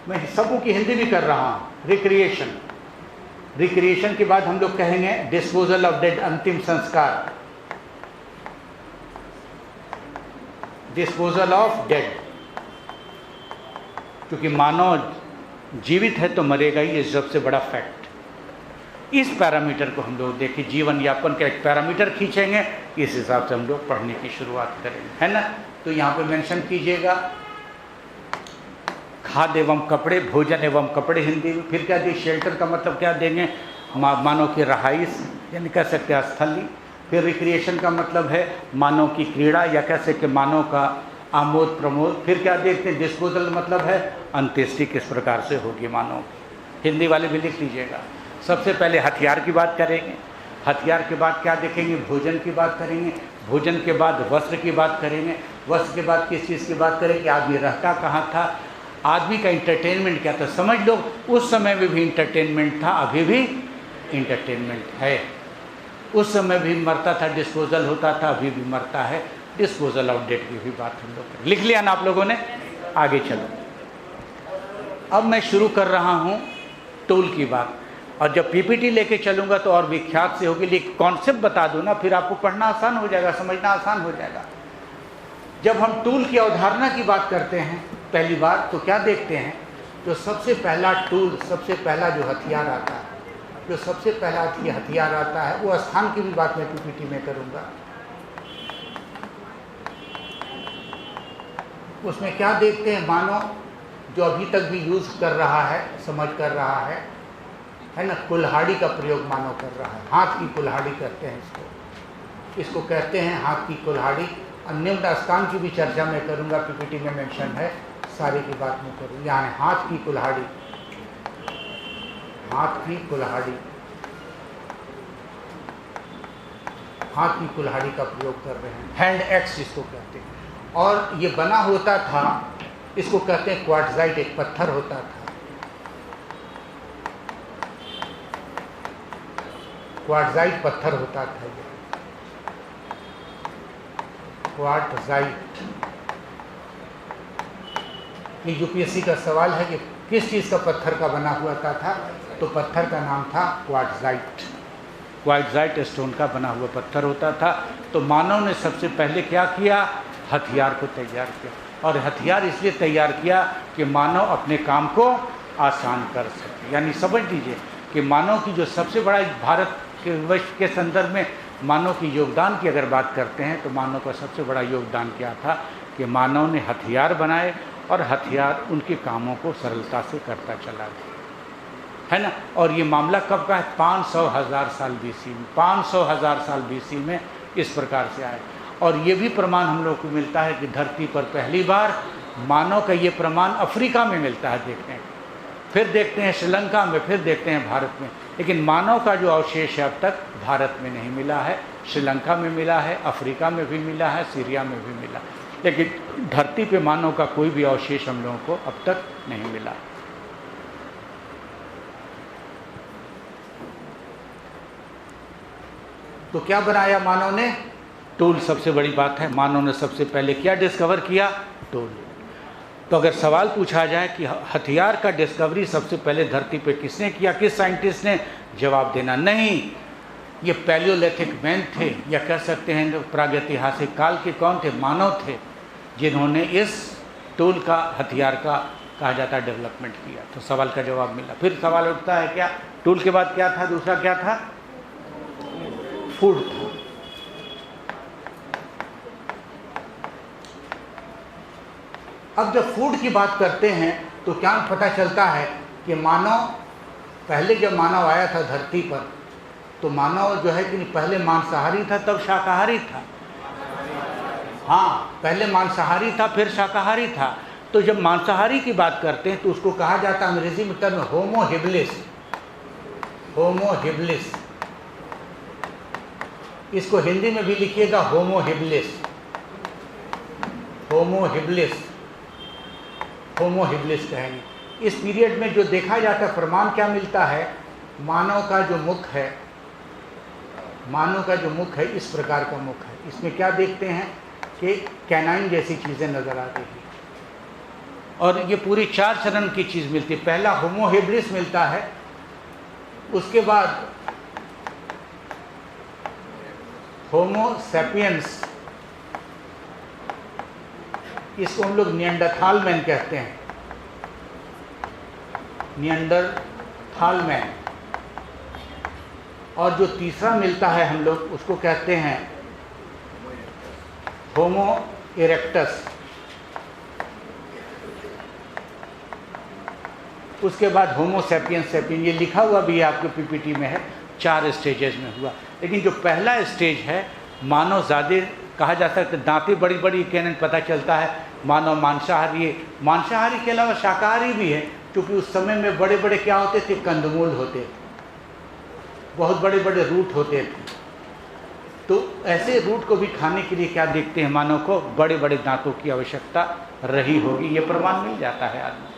मैं सबों की हिंदी भी कर रहा हूँ। रिक्रिएशन, रिक्रिएशन के बाद हम लोग कहेंगे डिस्पोजल ऑफ डेड, अंतिम संस्कार, डिस्पोजल ऑफ डेड। क्योंकि मानव जीवित है तो मरेगा ही, ये सबसे बड़ा फैक्ट। इस पैरामीटर को हम लोग देखें, जीवन यापन का एक पैरामीटर खींचेंगे, इस हिसाब से हम लोग पढ़ने की शुरुआत करेंगे, है ना। तो यहाँ पे मेंशन कीजिएगा खाद्य एवं कपड़े, भोजन एवं कपड़े हिंदी में। फिर क्या दिए, शेल्टर का मतलब क्या देंगे, मानव की रहाइश, यानी कह सकते हैं स्थली। फिर रिक्रिएशन का मतलब है मानव की क्रीड़ा, या कह सकते मानव का आमोद प्रमोद। फिर क्या देखते हैं, डिस्पोजल मतलब है अंत्येष्टि किस प्रकार से होगी मानव की। हिंदी वाले भी लिख लीजिएगा। सबसे पहले हथियार की बात करेंगे, हथियार के बाद क्या देखेंगे, भोजन की बात करेंगे, भोजन के बाद वस्त्र की बात करेंगे, वस्त्र के बाद किस चीज़ की बात करें कि आदमी रहता कहाँ था, आदमी का इंटरटेनमेंट क्या था। समझ लो उस समय में भी इंटरटेनमेंट था, अभी भी इंटरटेनमेंट है। उस समय भी मरता था, डिस्पोजल होता था, अभी भी मरता है, डिस्पोजल ऑफ डेड की भी बात हम लोग लिख लिया ना आप लोगों ने। आगे चलो, अब मैं शुरू कर रहा हूँ टूल की बात, और जब पीपीटी लेके चलूँगा तो और विख्यात से होगी, लेकिन कॉन्सेप्ट बता दूँ ना, फिर आपको पढ़ना आसान हो जाएगा, समझना आसान हो जाएगा। जब हम टूल की अवधारणा की बात करते हैं पहली बार, तो क्या देखते हैं, जो सबसे पहला टूल, सबसे पहला जो हथियार आता है, जो सबसे पहला हथियार आता है, वो स्थान की भी बात मैं पीपीटी में करूँगा। उसमें क्या देखते हैं, मानव जो अभी तक भी यूज़ कर रहा है, समझ कर रहा है ना, कुल्हाड़ी का प्रयोग मानव कर रहा है। हाथ की कुल्हाड़ी कहते हैं इसको कहते हैं हाथ की कुल्हाड़ी। निम्न स्थान की भी चर्चा मैं करूंगा, पीपीटी में मेंशन है, सारी की बात मैं करूँ। यहाँ हाथ की कुल्हाड़ी, हाथ की कुल्हाड़ी, हाथ की कुल्हाड़ी का प्रयोग कर रहे हैं, हैंड एक्स जिसको कहते हैं। और ये बना होता था, इसको कहते हैं क्वार्ट्जाइट, एक पत्थर होता था, क्वार्ट्जाइट पत्थर होता था ये, क्वार्ट्जाइट। ये यूपीएससी का सवाल है कि किस चीज़ का पत्थर का बना हुआ था, तो पत्थर का नाम था क्वार्ट्जाइट। क्वार्ट्जाइट स्टोन का बना हुआ पत्थर होता था। तो मानव ने सबसे पहले क्या किया, हथियार को तैयार किया, और हथियार इसलिए तैयार किया कि मानव अपने काम को आसान कर सके। यानी समझ लीजिए कि मानव की जो सबसे बड़ा, भारत के विश्व के संदर्भ में मानव की योगदान की अगर बात करते हैं, तो मानव का सबसे बड़ा योगदान क्या था कि मानव ने हथियार बनाए, और हथियार उनके कामों को सरलता से करता चला गया, है ना। और ये मामला कब का है, 500,000 साल बीसी में, 500,000 साल बीसी में इस प्रकार से आए। और ये भी प्रमाण हम लोग को मिलता है कि धरती पर पहली बार मानव का ये प्रमाण अफ्रीका में मिलता है देखने को, फिर देखते हैं श्रीलंका में, फिर देखते हैं भारत में। लेकिन मानव का जो अवशेष है अब तक भारत में नहीं मिला है, श्रीलंका में मिला है, अफ्रीका में भी मिला है, सीरिया में भी मिला, लेकिन धरती पे मानव का कोई भी अवशेष हम लोगों को अब तक नहीं मिला। तो क्या बनाया मानव ने, टूल। सबसे बड़ी बात है, मानव ने सबसे पहले क्या डिस्कवर किया, टूल। तो अगर सवाल पूछा जाए कि हथियार का डिस्कवरी सबसे पहले धरती पे किसने किया, किस साइंटिस्ट ने, जवाब देना नहीं, ये पैलियोलिथिक मैन थे, या कह सकते हैं प्रागैतिहासिक काल के कौन थे, मानव थे, जिन्होंने इस टूल का, हथियार का कहा जाता है डेवलपमेंट किया। तो सवाल का जवाब मिला। फिर सवाल उठता है क्या, टूल के बाद क्या था, दूसरा क्या था, फूड था। अब जब फूड की बात करते हैं तो क्या पता चलता है कि मानव, पहले जब मानव आया था धरती पर, तो मानव जो है कि पहले मांसाहारी था तब शाकाहारी था। हाँ, पहले मांसाहारी था फिर शाकाहारी था। तो जब मांसाहारी की बात करते हैं तो उसको कहा जाता है अंग्रेजी में टर्म होमो हेबिलिस, होमो हेबिलिस। इसको हिंदी में भी लिखिएगा होमो हेबिलिस, होमो हेबिलिस, होमो हेबिलिस कहेंगे। इस पीरियड में जो देखा जाता है, प्रमाण क्या मिलता है, मानव का जो मुख है, मानव का जो मुख है इस प्रकार का मुख है। इसमें क्या देखते हैं कि कैनाइन जैसी चीज़ें नज़र आती हैं, और ये पूरी 4 चरण की चीज़ मिलती है। पहला होमो हेब्रिस मिलता है, उसके बाद होमो सैपियंस, इसको हम लोग निएंडरथाल मैन कहते हैं, निएंडरथाल मैन। और जो तीसरा मिलता है हम लोग उसको कहते हैं होमो इरेक्टस। उसके बाद होमो सैपियंस सैपियन, ये लिखा हुआ भी है आपके पीपीटी में है, 4 स्टेजेस में हुआ। लेकिन जो पहला स्टेज है मानव ज़्यादा कहा जा सकता है, दांतें बड़ी बड़ी कहने पता चलता है मानव मांसाहारी है। मांसाहारी के अलावा शाकाहारी भी है, क्योंकि उस समय में बड़े बड़े क्या होते थे, कंदमूल होते थे, बहुत बड़े बड़े रूट होते थे। तो ऐसे रूट को भी खाने के लिए क्या देखते हैं, मानव को बड़े बड़े दांतों की आवश्यकता रही होगी, ये प्रमाण मिल जाता है आदमी।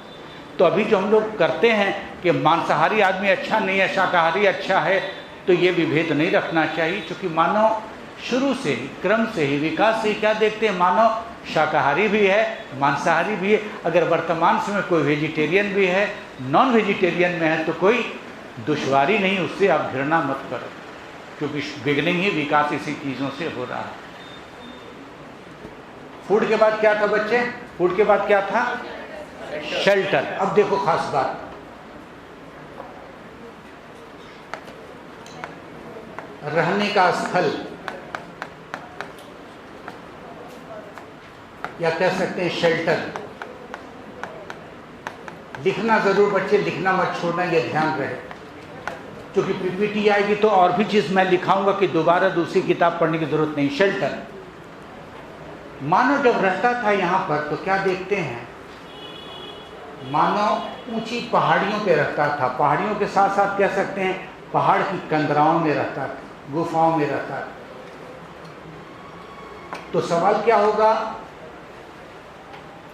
तो अभी जो हम लोग करते हैं कि मांसाहारी आदमी अच्छा नहीं है, शाकाहारी अच्छा है, तो ये विभेद नहीं रखना चाहिए, क्योंकि मानव शुरू से ही, क्रम से ही, विकास से ही क्या देखते हैं, मानव शाकाहारी भी है, मांसाहारी भी है। अगर वर्तमान समय कोई वेजिटेरियन भी है, नॉन वेजिटेरियन में है, तो कोई दुश्वारी नहीं, उससे आप घृणा मत करो, क्योंकि बिगनिंग ही विकास इसी चीज़ों से हो रहा है। फूड के बाद क्या था बच्चे, फूड के बाद क्या था, शेल्टर। अब देखो खास बात, रहने का स्थल, या कह सकते हैं शेल्टर। लिखना जरूर बच्चे, लिखना मत छोड़ना, ये ध्यान रहे, क्योंकि पीपीटी आएगी तो और भी चीज़ मैं लिखाऊंगा कि दोबारा दूसरी किताब पढ़ने की जरूरत नहीं। शेल्टर, मानव जब रहता था यहाँ पर तो क्या देखते हैं, मानव ऊंची पहाड़ियों पे रहता था, पहाड़ियों के साथ साथ कह सकते हैं पहाड़ की कंदराओं में रहता था, गुफाओं में रहता था। तो सवाल क्या होगा,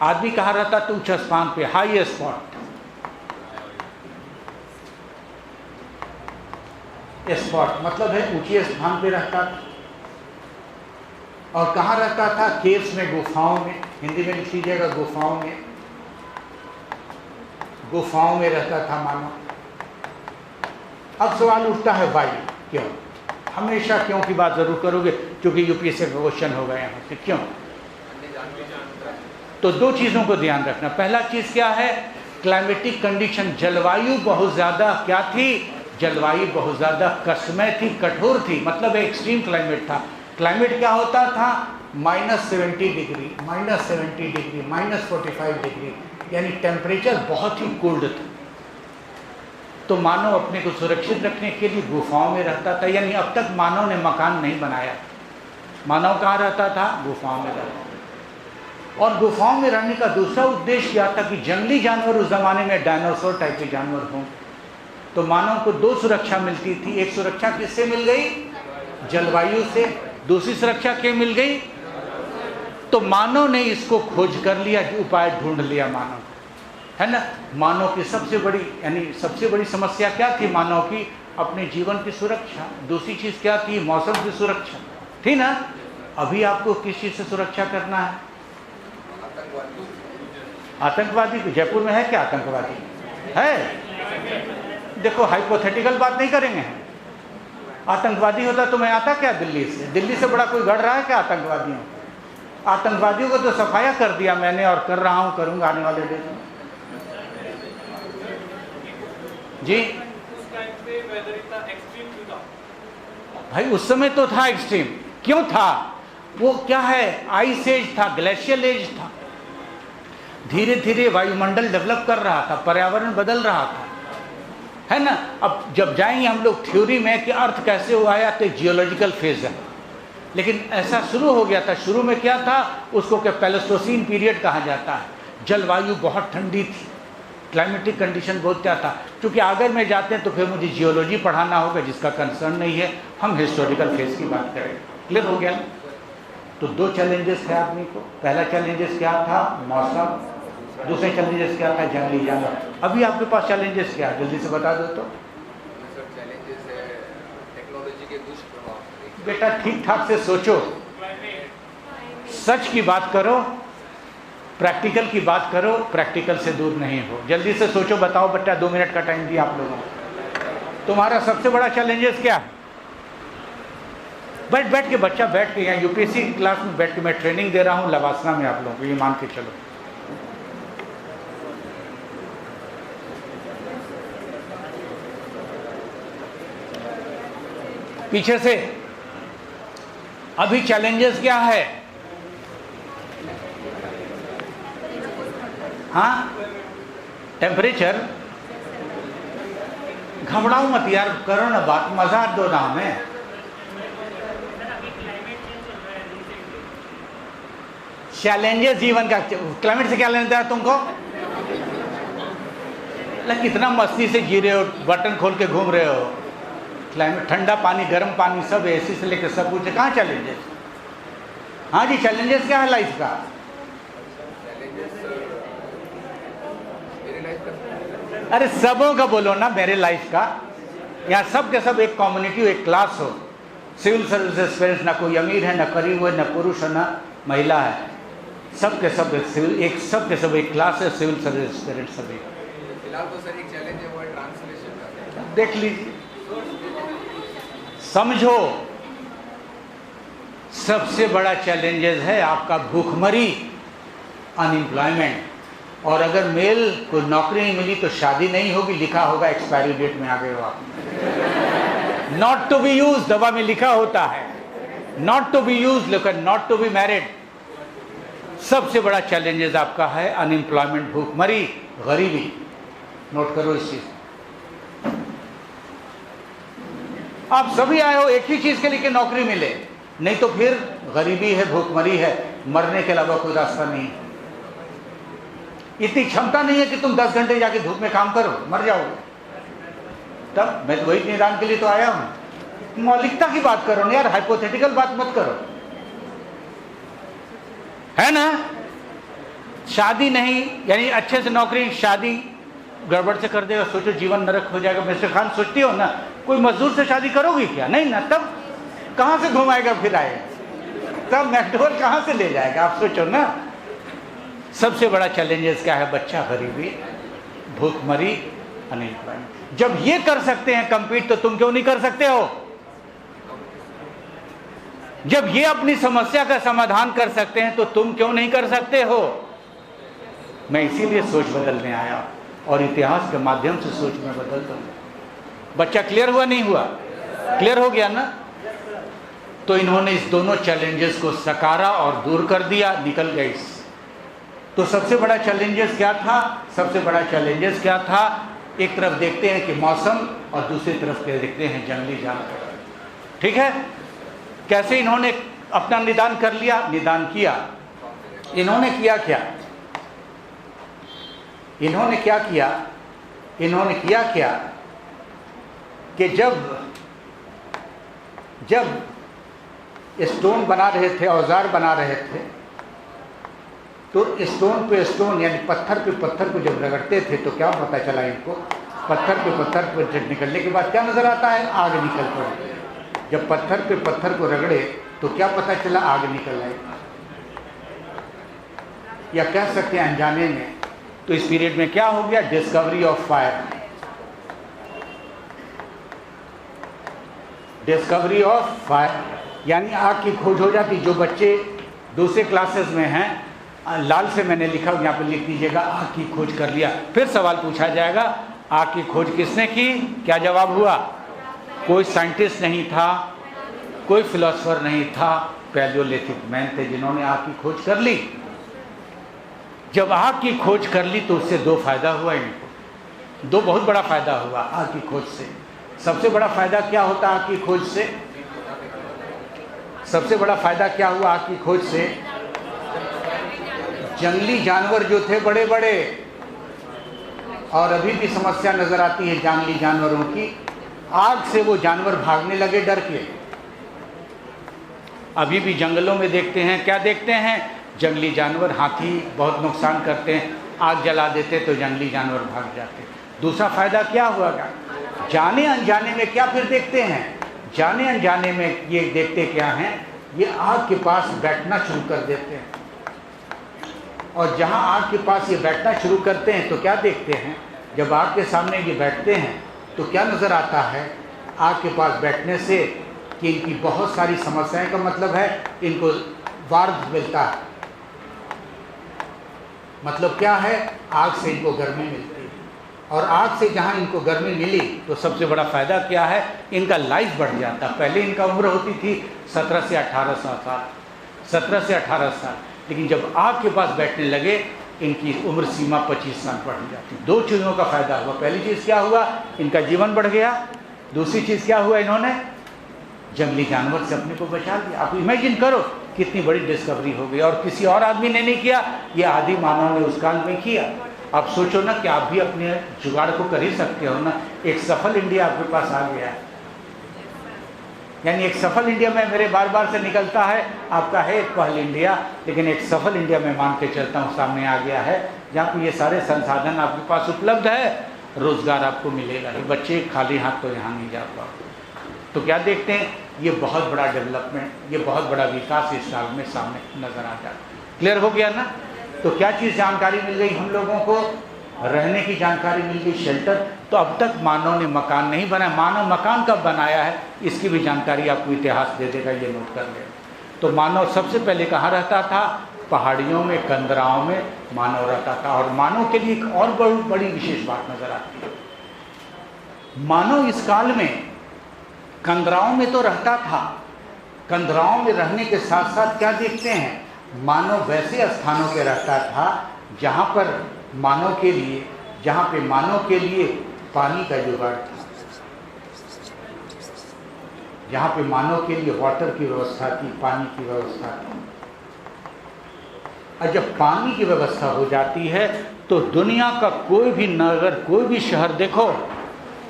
आदमी कहाँ रहता था, ऊंचा स्थान पे, हाई स्पॉट। स्पॉट मतलब है ऊंचे स्थान पे रहता था। और कहाँ रहता था, केव्स में, गुफाओं में, हिंदी में लिख लीजिएगा, गुफाओं में, गुफाओं में रहता था मानव। अब सवाल उठता है वाई, क्यों, हमेशा क्यों की बात जरूर करोगे, क्योंकि यूपीएससी का क्वेश्चन होगा यहाँ से, क्यों। तो 2 चीज़ों को ध्यान रखना। पहला चीज़ क्या है, क्लाइमेटिक कंडीशन, जलवायु बहुत ज़्यादा क्या थी, जलवायु बहुत ज़्यादा कसमय थी, कठोर थी, मतलब एक्सट्रीम क्लाइमेट था। क्लाइमेट क्या होता था, -70 डिग्री, -70 डिग्री, -45 डिग्री, यानी टेम्परेचर बहुत ही कोल्ड था। तो मानव अपने को सुरक्षित रखने के लिए गुफाओं में रहता था। यानी अब तक मानव ने मकान नहीं बनाया, मानव कहाँ रहता था, गुफाओं में रहता था। और गुफाओं में रहने का दूसरा उद्देश्य क्या था कि जंगली जानवर उस जमाने में डायनासोर टाइप के जानवर हों, तो मानव को 2 सुरक्षा मिलती थी। एक सुरक्षा किससे मिल गई, जलवायु से, दूसरी सुरक्षा क्या मिल गई, तो मानव ने इसको खोज कर लिया, उपाय ढूंढ लिया मानव, है ना। मानव की सबसे बड़ी, यानी सबसे बड़ी समस्या क्या थी मानव की, अपने जीवन की सुरक्षा। दूसरी चीज़ क्या थी, मौसम की सुरक्षा थी ना। अभी आपको किस चीज़ से सुरक्षा करना है, आतंकवादी। जयपुर में है क्या आतंकवादी, है। देखो हाइपोथेटिकल बात नहीं करेंगे, आतंकवादी होता तो मैं आता क्या दिल्ली से, दिल्ली से बड़ा कोई गढ़ रहा है क्या आतंकवादियों। आतंकवादियों को तो सफाया कर दिया मैंने, और कर रहा हूँ, करूँगा आने वाले दिन में। जी भाई उस समय तो था एक्सट्रीम, क्यों था, वो क्या है, आइस एज था, ग्लेशियल एज था। धीरे धीरे वायुमंडल डेवलप कर रहा था, पर्यावरण बदल रहा था, है ना। अब जब जाएंगे हम लोग थ्योरी में कि अर्थ कैसे हुआ है, तो जियोलॉजिकल फेज है, लेकिन ऐसा शुरू हो गया था। शुरू में क्या था, उसको क्या प्लेस्टोसीन पीरियड कहा जाता है। जलवायु बहुत ठंडी थी, क्लाइमेटिक कंडीशन बहुत क्या था। क्योंकि अगर मैं जाते हैं तो फिर मुझे जियोलॉजी पढ़ाना होगा, जिसका कंसर्न नहीं है, हम हिस्टोरिकल फेज की बात करें। क्लियर हो गया। तो 2 चैलेंजेस थे आदमी को। पहला चैलेंजेस क्या था, मौसम। दूसरे चैलेंजेस क्या था, जंगली जानवर। अभी आपके पास चैलेंजेस क्या है, जल्दी से बता दो तो। चैलेंजेस है टेक्नोलॉजी के दुष्प्रभाव। बेटा ठीक ठाक से सोचो, सच की बात करो, प्रैक्टिकल की बात करो, प्रैक्टिकल से दूर नहीं हो। जल्दी से सोचो, बताओ बेटा, 2 मिनट का टाइम दिया आप लोगों को। तुम्हारा सबसे बड़ा चैलेंजेस क्या है? बैठ के बच्चा बैठ के, यहाँ यूपीएससी क्लास में बैठ के मैं ट्रेनिंग दे रहा हूँ लवासना में आप लोगों को, ये मान के चलो। पीछे से अभी चैलेंजेस क्या है? हाँ, टेम्परेचर। घबराओ मत यार, करो ना बात, मजाक दो ना हमें। चैलेंजेस जीवन का, क्लाइमेट से क्या लेना है तुमको? कितना मस्ती से जी रहे हो, बटन खोल के घूम रहे हो। क्लाइमेट, ठंडा पानी, गर्म पानी, सब एसी से लेकर सब कुछ। कहाँ चैलेंजेस? हाँ जी, चैलेंजेस क्या है लाइफ का? अरे सबों का बोलो ना, मेरे लाइफ का। यहाँ सब के सब एक कम्युनिटी हो, एक क्लास हो। सिविल सर्विस एस्पिरेंट्स, ना कोई अमीर है, ना गरीब है, ना पुरुष है, ना महिला है, सब के सब एक क्लास है, सिविल सर्विस एस्पिरेंट सभी। फिलहाल तो सर एक चैलेंज है, वो है ट्रांसलेशन का। देख लीजिए, समझो, सबसे बड़ा चैलेंजेस है आपका भूखमरी, अनएम्प्लॉयमेंट। और अगर मेल को नौकरी नहीं मिली तो शादी नहीं होगी, लिखा होगा एक्सपायरी डेट में आ गए हो आप। नॉट टू बी यूज दवा में लिखा होता है, नॉट टू बी यूज, लेकिन नॉट टू बी मैरिड। सबसे बड़ा चैलेंजेस आपका है अनएम्प्लॉयमेंट, भूखमरी, गरीबी। नोट करो इस चीज। आप सभी आए हो एक ही चीज के लिए कि नौकरी मिले, नहीं तो फिर गरीबी है, भूखमरी है, मरने के अलावा कोई रास्ता नहीं। इतनी क्षमता नहीं है कि तुम 10 घंटे जाके धूप में काम करो, मर जाओगे। तब मैं तो वही निदान के लिए तो आया हूं। मौलिकता की बात करो ना यार, हाइपोथेटिकल बात मत करो, है ना? शादी नहीं, यानी अच्छे से नौकरी, शादी गड़बड़ से कर देगा, सोचो जीवन नरक हो जाएगा। मिस्टर खान, सोचती हो ना, कोई मजदूर से शादी करोगी क्या? नहीं ना। तब कहां से घुमाएगा फिर आएगा? तब मैकडोर कहां से ले जाएगा? आप सोचो ना। सबसे बड़ा चैलेंजेस क्या है? बच्चा, गरीबी, भूखमरी, अनएम्प्लॉयमेंट। जब ये कर सकते हैं कंपीट, तो तुम क्यों नहीं कर सकते हो? जब ये अपनी समस्या का समाधान कर सकते हैं तो तुम क्यों नहीं कर सकते हो? मैं इसीलिए सोच बदलने आया, और इतिहास के माध्यम से सोच में बदल दूं। बच्चा क्लियर हुआ, नहीं हुआ? क्लियर हो गया ना? तो इन्होंने इस दोनों चैलेंजेस को सकारा और दूर कर दिया, निकल गए इस। तो सबसे बड़ा चैलेंजेस क्या था? सबसे बड़ा चैलेंजेस क्या था? एक तरफ देखते हैं कि मौसम, और दूसरी तरफ के देखते हैं जंगली जानवर। ठीक है? कैसे इन्होंने अपना निदान कर लिया? निदान किया। इन्होंने किया क्या? इन्होंने क्या किया? इन्होंने किया क्या कि जब स्टोन बना रहे थे, औजार बना रहे थे, तो स्टोन पे स्टोन, यानी पत्थर पे पत्थर को जब रगड़ते थे तो क्या पता चला इनको? पत्थर पे पत्थर को निकलने के बाद क्या नजर आता है? आग निकल पड़ी। जब पत्थर पे पत्थर को रगड़े तो क्या पता चला? आग निकल आई। या कह सकते हैं अनजाने में। तो इस पीरियड में क्या हो गया? Discovery of fire. Discovery of fire, यानी आग की खोज हो जाती। जो बच्चे दूसरे क्लासेस में हैं, लाल से मैंने लिखा, यहाँ पे लिख दीजिएगा, आग की खोज कर लिया। फिर सवाल पूछा जाएगा, आग की खोज किसने की? क्या जवाब हुआ? कोई साइंटिस्ट नहीं था, कोई फिलोसोफर नहीं था, पैलियोलिथिक मैन थे जिन्होंने आग की खोज कर ली। जब आग की खोज कर ली तो उससे 2 फायदा हुआ इनको। 2 बहुत बड़ा फायदा हुआ आग की खोज से। सबसे बड़ा फायदा क्या होता आग की खोज से? सबसे बड़ा फायदा क्या हुआ आग की खोज से? जंगली जानवर जो थे बड़े बड़े, और अभी भी समस्या नजर आती है जंगली जानवरों की, आग से वो जानवर भागने लगे डर के। अभी भी जंगलों में देखते हैं, क्या देखते हैं? जंगली जानवर, हाथी बहुत नुकसान करते हैं, आग जला देते तो जंगली जानवर भाग जाते। दूसरा फायदा क्या हुआ? जाने अनजाने में क्या फिर देखते हैं? जाने अनजाने में ये देखते क्या हैं? ये आग के पास बैठना शुरू कर देते हैं। और जहाँ आग के पास ये बैठना शुरू करते हैं तो क्या देखते हैं, जब आग के सामने ये बैठते हैं तो क्या नज़र आता है आग के पास बैठने से कि इनकी बहुत सारी समस्याएं का मतलब है इनको वार्म मिलता है। मतलब क्या है, आग से इनको गर्मी मिलती है, और आग से जहाँ इनको गर्मी मिली तो सबसे बड़ा फ़ायदा क्या है, इनका लाइफ बढ़ जाता। पहले इनका उम्र होती थी 17 से 18 साल, 17 से 18 साल, लेकिन जब आग के पास बैठने लगे इनकी उम्र सीमा 25 साल बढ़ जाती। दो चीज़ों का फ़ायदा हुआ। पहली चीज़ क्या हुआ, इनका जीवन बढ़ गया। दूसरी चीज़ क्या हुआ, इन्होंने जंगली जानवर से अपने को बचा लिया। आप इमेजिन करो कितनी बड़ी डिस्कवरी हो गई, और किसी और आदमी ने नहीं किया, ये आदि मानव ने उस काल में किया। आप सोचो ना कि आप भी अपने जुगाड़ को कर ही सकते हो ना। एक सफल इंडिया आपके पास आ गया है, यानी एक सफल इंडिया में मेरे बार बार से निकलता है, आपका है एक पहल इंडिया, लेकिन एक सफल इंडिया में मान के चलता हूँ सामने आ गया है, जहाँ पर ये सारे संसाधन आपके पास उपलब्ध है, रोज़गार आपको मिलेगा ही। बच्चे खाली हाथ तो यहाँ नहीं जा पाओगे। तो क्या देखते हैं, ये बहुत बड़ा डेवलपमेंट, ये बहुत बड़ा विकास इस साल में सामने नज़र आ जाता है। क्लियर हो गया ना। तो क्या चीज़ जानकारी मिल गई हम लोगों को, रहने की जानकारी मिल गई, शेल्टर। तो अब तक मानव ने मकान नहीं बनाया, मानव मकान कब बनाया है इसकी भी जानकारी आपको इतिहास दे देगा, ये नोट कर लें। तो मानव सबसे पहले कहाँ रहता था, पहाड़ियों में, कंदराओं में मानव रहता था। और मानव के लिए एक और बहुत बड़ी विशेष बात नज़र आती है, मानव इस काल में कंदराओं में तो रहता था, कंदराओं में रहने के साथ साथ क्या देखते हैं, मानव वैसे स्थानों पे रहता था जहाँ पर मानव के लिए, जहाँ पे मानव के लिए पानी का जुगाड़ था, जहाँ पे मानव के लिए वाटर की व्यवस्था थी, पानी की व्यवस्था थी। और जब पानी की व्यवस्था हो जाती है तो दुनिया का कोई भी नगर, कोई भी शहर देखो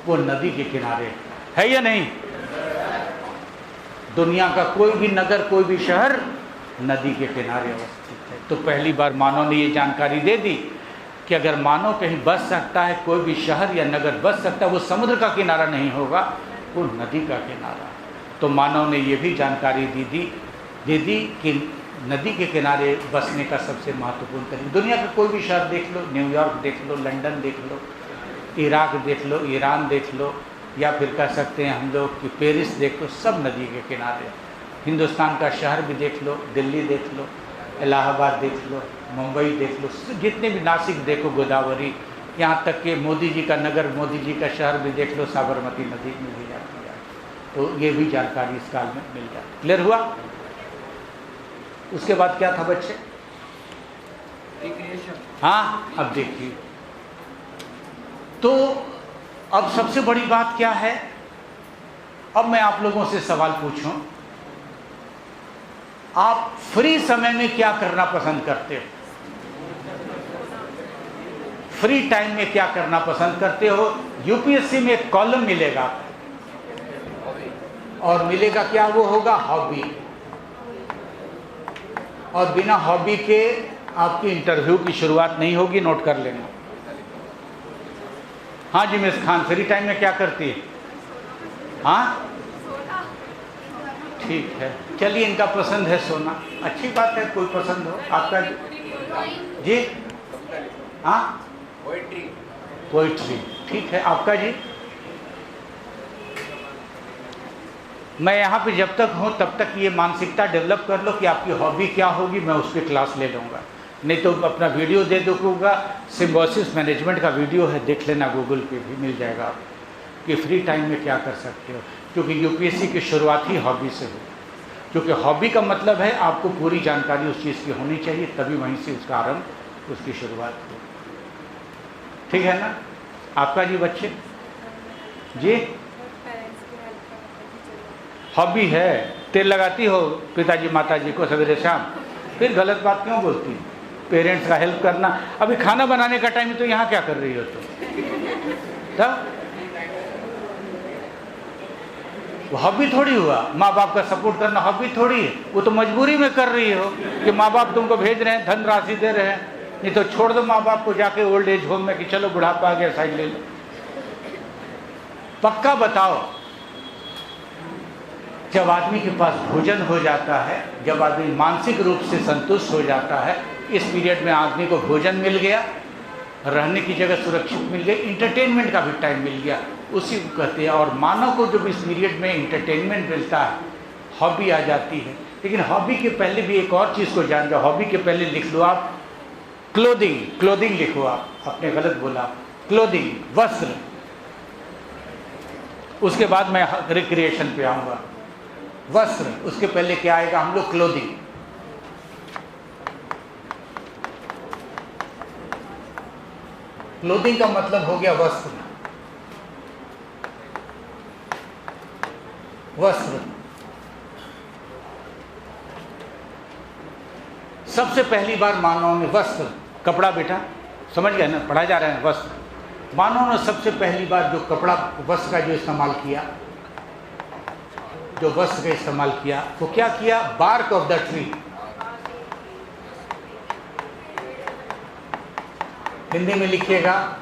वो नदी के किनारे है या नहीं। दुनिया का कोई भी नगर, कोई भी शहर नदी के किनारे अवस्थित है। तो पहली बार मानव ने ये जानकारी दे दी कि अगर मानव कहीं बस सकता है, कोई भी शहर या नगर बस सकता है, वो समुद्र का किनारा नहीं होगा, वो नदी का किनारा। तो मानव ने ये भी जानकारी दे दी कि नदी के किनारे बसने का सबसे महत्वपूर्ण तरीका। दुनिया का कोई भी शहर देख लो, न्यूयॉर्क देख लो, लंदन देख लो, इराक देख लो, ईरान देख लो, या फिर कह सकते हैं हम लोग कि पेरिस देख लो, सब नदी के किनारे। हिंदुस्तान का शहर भी देख लो, दिल्ली देख लो, इलाहाबाद देख लो, मुंबई देख लो, जितने भी, नासिक देखो, गोदावरी, यहाँ तक कि मोदी जी का नगर, मोदी जी का शहर भी देख लो, साबरमती नदी में भी जाती है। तो ये भी जानकारी इस काल में मिल जाती। क्लियर हुआ। उसके बाद क्या था बच्चे, हाँ अब देखिए, तो अब सबसे बड़ी बात क्या है, अब मैं आप लोगों से सवाल पूछूं, आप फ्री समय में क्या करना पसंद करते हो, फ्री टाइम में क्या करना पसंद करते हो। यूपीएससी में एक कॉलम मिलेगा, और मिलेगा क्या, वो होगा हॉबी। और बिना हॉबी के आपकी इंटरव्यू की शुरुआत नहीं होगी, नोट कर लेना। हाँ जी मिस खान, फ्री टाइम में क्या करती है, हाँ ठीक है, चलिए इनका पसंद है सोना, अच्छी बात है, कोई पसंद हो आपका जी, हाँ पोइट्री, ठीक है, आपका जी। मैं यहाँ पे जब तक हूँ तब तक ये मानसिकता डेवलप कर लो कि आपकी हॉबी क्या होगी, मैं उस पर क्लास ले लूँगा। नहीं तो अपना वीडियो दे दूँगा, सिम्बोसिस मैनेजमेंट का वीडियो है, देख लेना, गूगल पे भी मिल जाएगा आपको, कि फ्री टाइम में क्या कर सकते हो। क्योंकि यूपीएससी की शुरुआत ही हॉबी से हो, क्योंकि हॉबी का मतलब है आपको पूरी जानकारी उस चीज़ की होनी चाहिए, तभी वहीं से उसका आरंभ, उसकी शुरुआत हो। ठीक है ना। आपका जी बच्चे जी, हॉबी है, तेल लगाती हो पिताजी माताजी को सवेरे शाम, फिर गलत बात क्यों बोलती है, पेरेंट्स का हेल्प करना। अभी खाना बनाने का टाइम है तो यहाँ क्या कर रही हो तुम, तब हॉबी थोड़ी हुआ। माँ बाप का सपोर्ट करना हॉबी थोड़ी है, वो तो मजबूरी में कर रही हो कि माँ बाप तुमको भेज रहे हैं, धन राशि दे रहे हैं, नहीं तो छोड़ दो माँ बाप को जाके ओल्ड एज होम में कि चलो बुढ़ापा आ गया साइड ले लो। पक्का बताओ, जब आदमी के पास भोजन हो जाता है, जब आदमी मानसिक रूप से संतुष्ट हो जाता है, इस पीरियड में आदमी को भोजन मिल गया, रहने की जगह सुरक्षित मिल गई, इंटरटेनमेंट का भी टाइम मिल गया, उसी को कहते हैं। और मानव को जब इस पीरियड में इंटरटेनमेंट मिलता है, हॉबी आ जाती है। लेकिन हॉबी के पहले भी एक और चीज़ को जान जाओ। हॉबी के पहले लिख लो आप क्लोथिंग, क्लोथिंग लिखो आप, आपने गलत बोला, क्लोथिंग वस्त्र। उसके बाद मैं रिक्रिएशन पे आऊँगा। वस्त्र, उसके पहले क्या आएगा हम लोग? क्लोथिंग। क्लोथिंग का मतलब हो गया वस्त्र। वस्त्र सबसे पहली बार मानव ने वस्त्र, कपड़ा, बेटा समझ गया ना, पढ़ा जा रहा है वस्त्र। मानव ने सबसे पहली बार जो कपड़ा, वस्त्र का जो इस्तेमाल किया, जो वस्त्र का इस्तेमाल किया, वो क्या किया? Bark of the tree, Hindi में लिखिएगा